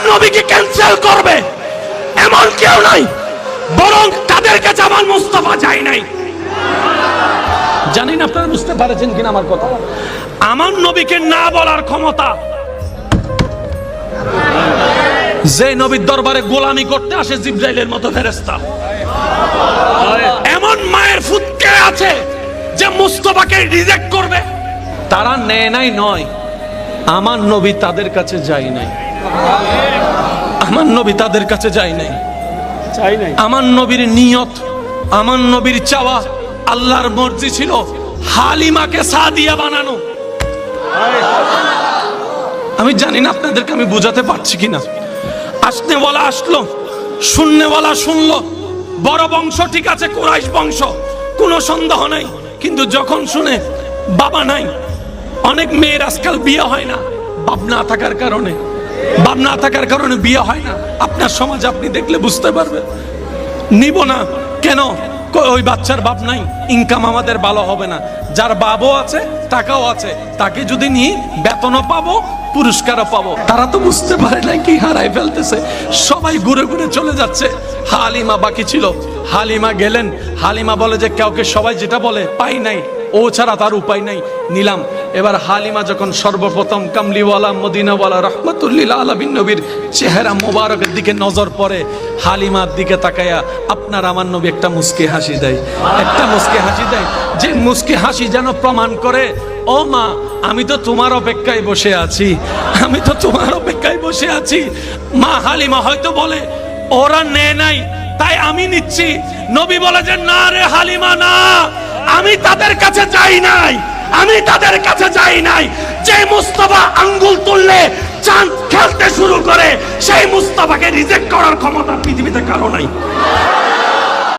নবীকে ক্যান্সেল করবে এমন কেউ নাই, বরং তাদের কাছে আমার মুস্তাফা যায় নাই। জানি না আপনারা বুঝতে পারছেন কিনা আমার কথা। আমার নবীকে না বলার ক্ষমতা যে নবীর দরবারে গোলামি করতে আসে জিবরাইলের মতো ফেরেশতা, এমন মায়ের ফুৎকে আছে যে মুস্তাফাকে রিজেক্ট করবে, তারা নেয় নাই নয়, আমার নবী তাদের কাছে যায় নাই। আমার নবী তাদের কাছে যায় নাই। আমার নবীর নিয়ত, আমার নবীর চাওয়া, আল্লাহর মর্জি ছিল হালিমাকে সাদিয়া বানানো। আমি জানি না আপনাদেরকে আমি বোঝাতে পারছি কিনা। আসনেওয়ালা আসলো, শুননেওয়ালা শুনলো। বড় বংশ ঠিক আছে, কুরাইশ বংশ, কোনো সন্দেহ নাই। কিন্তু যখন শুনে বাবা নাই, অনেক মেয়ের আজকাল বিয়ে হয় না বাপ না থাকার কারণে, বাপ না থাকার কারণে বিয়ে হয় না। আপনার সমাজ আপনি দেখলে বুঝতে পারবেন। নিব না কেন? ওই বাচ্চার বাপ নাই, ইনকাম আমাদের ভালো হবে না। যার বাবও আছে, টাকাও আছে, তাকে যদি নিয়ে বেতনও পাবো, পুরস্কারও পাবো। তারা তো বুঝতে পারে না কি হারাই ফেলতেছে। সবাই ঘুরে ঘুরে চলে যাচ্ছে, হালিমা বাকি ছিল। হালিমা গেলেন, হালিমা বলে যে কাউকে সবাই যেটা বলে পাই নাই, ও ছাড়া তার উপায় নাই, নিলাম। এবার হালিমা যখন সর্বপ্রথম কামলিওয়ালা মদিনাওয়ালা রহমতুল্লিল আলামিন নবীর চেহারা মোবারকের দিকে নজর পড়ে, হালিমার দিকে তাকায়া আপনার আমার নবী একটা মুস্কি হাসি দেয়, একটা মুস্কি হাসি দেয়, যে মুস্কি হাসি যেন প্রমাণ করে, ও মা আমি তো তোমার অপেক্ষায় বসে আছি, আমি তো তোমার অপেক্ষায় বসে আছি। মা হালিমা হয়তো বলে ওরা নেয় নাই তাই আমি নিচ্ছি। নবী বলে যে না রে হালিমা, না, আমি তাদের কাছে যাই নাই, আমি তাদের কাছে যাই নাই। যে মুস্তাফা আঙ্গুল তুললে চাঁদ খেলতে শুরু করে, সেই মুস্তাফাকে রিজেক্ট করার ক্ষমতা পৃথিবীতে কারো নাই।